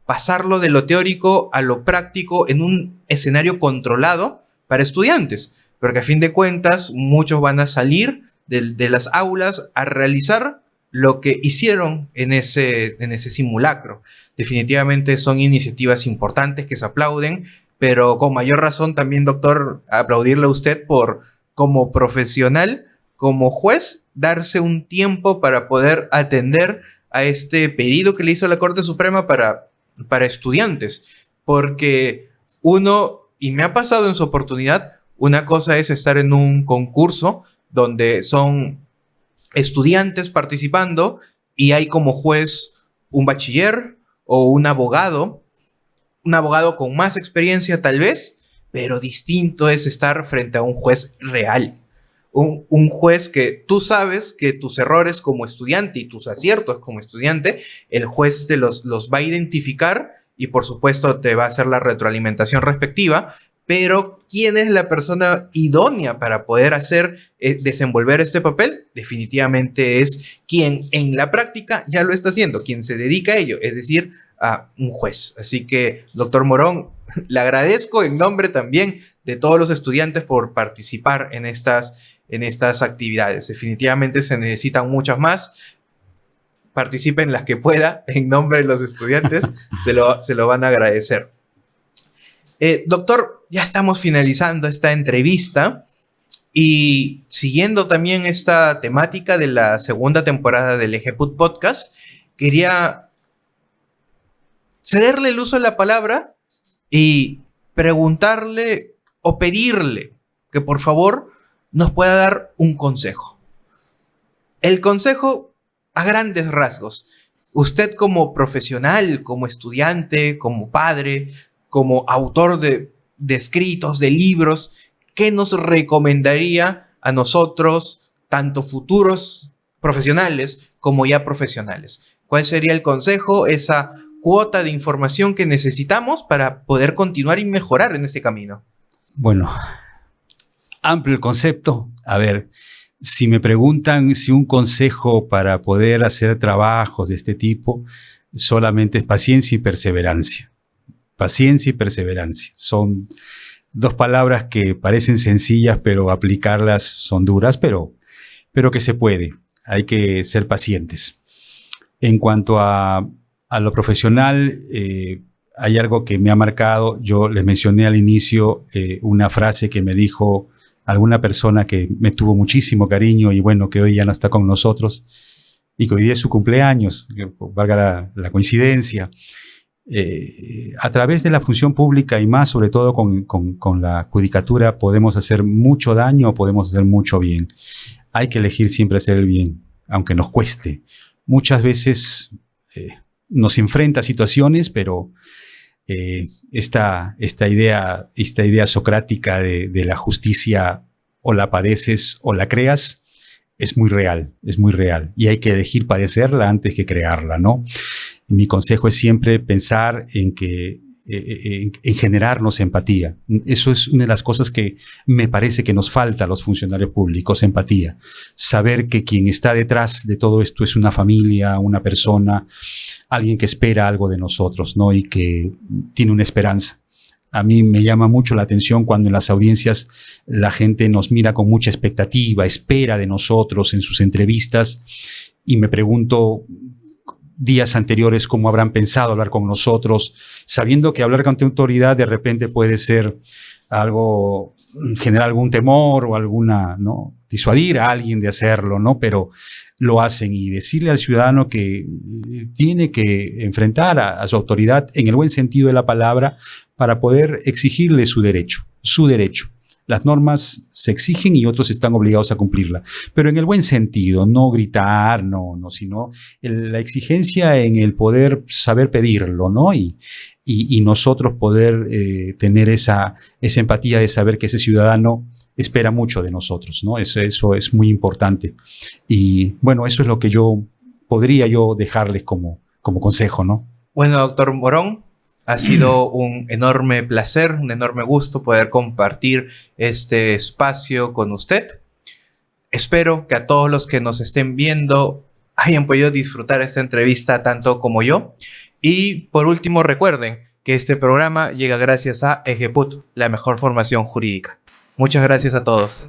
pasarlo de lo teórico a lo práctico en un escenario controlado para estudiantes, porque a fin de cuentas muchos van a salir de las aulas a realizar lo que hicieron en ese simulacro. Definitivamente son iniciativas importantes que se aplauden, pero con mayor razón también, doctor, aplaudirle a usted por, como profesional, como juez, darse un tiempo para poder atender a este pedido que le hizo la Corte Suprema para estudiantes, porque uno, y me ha pasado en su oportunidad, una cosa es estar en un concurso donde son estudiantes participando y hay como juez un bachiller o un abogado con más experiencia tal vez, pero distinto es estar frente a un juez real. Un juez que tú sabes que tus errores como estudiante y tus aciertos como estudiante, el juez te los va a identificar y por supuesto te va a hacer la retroalimentación respectiva, pero ¿quién es la persona idónea para poder desenvolver este papel? Definitivamente es quien en la práctica ya lo está haciendo, quien se dedica a ello, es decir, a un juez. Así que, doctor Morón, le agradezco en nombre también de todos los estudiantes por participar en estas actividades. Definitivamente se necesitan muchas más. Participen las que pueda en nombre de los estudiantes, se lo van a agradecer. Doctor, ya estamos finalizando esta entrevista y siguiendo también esta temática de la segunda temporada del EGEPUT Podcast, quería cederle el uso de la palabra y preguntarle o pedirle que por favor nos pueda dar un consejo. El consejo a grandes rasgos. Usted como profesional, como estudiante, como padre, como autor de escritos, de libros, ¿qué nos recomendaría a nosotros, tanto futuros profesionales como ya profesionales? ¿Cuál sería el consejo, esa cuota de información que necesitamos para poder continuar y mejorar en este camino? Bueno, amplio el concepto. A ver, si me preguntan si un consejo para poder hacer trabajos de este tipo, solamente es paciencia y perseverancia. Paciencia y perseverancia. Son dos palabras que parecen sencillas, pero aplicarlas son duras, pero que se puede. Hay que ser pacientes. En cuanto a lo profesional, hay algo que me ha marcado. Yo les mencioné al inicio una frase que me dijo alguna persona que me tuvo muchísimo cariño y bueno, que hoy ya no está con nosotros y que hoy día es su cumpleaños, valga la coincidencia. A través de la función pública y más, sobre todo con la judicatura, podemos hacer mucho daño o podemos hacer mucho bien. Hay que elegir siempre hacer el bien, aunque nos cueste. Muchas veces nos enfrenta a situaciones, pero esta idea socrática de la justicia o la padeces o la creas es muy real y hay que elegir padecerla antes que crearla, ¿no? Mi consejo es siempre pensar en generarnos empatía. Eso es una de las cosas que me parece que nos falta a los funcionarios públicos, empatía. Saber que quien está detrás de todo esto es una familia, una persona, alguien que espera algo de nosotros, ¿no? Y que tiene una esperanza. A mí me llama mucho la atención cuando en las audiencias la gente nos mira con mucha expectativa, espera de nosotros en sus entrevistas y me pregunto días anteriores cómo habrán pensado hablar con nosotros, sabiendo que hablar con tu autoridad de repente puede ser algo, generar algún temor o alguna, ¿no? Disuadir a alguien de hacerlo, ¿no? Pero lo hacen y decirle al ciudadano que tiene que enfrentar a su autoridad en el buen sentido de la palabra para poder exigirle su derecho. Las normas se exigen y otros están obligados a cumplirla, pero en el buen sentido, no gritar, sino la exigencia en el poder saber pedirlo, ¿no? Y nosotros poder tener esa empatía de saber que ese ciudadano espera mucho de nosotros, ¿no? Eso es muy importante. Y bueno, eso es lo que podría dejarles como consejo, ¿no? Bueno, doctor Morón, ha sido un enorme placer, un enorme gusto poder compartir este espacio con usted. Espero que a todos los que nos estén viendo hayan podido disfrutar esta entrevista tanto como yo. Y por último, recuerden que este programa llega gracias a EGEPUT, la mejor formación jurídica. Muchas gracias a todos.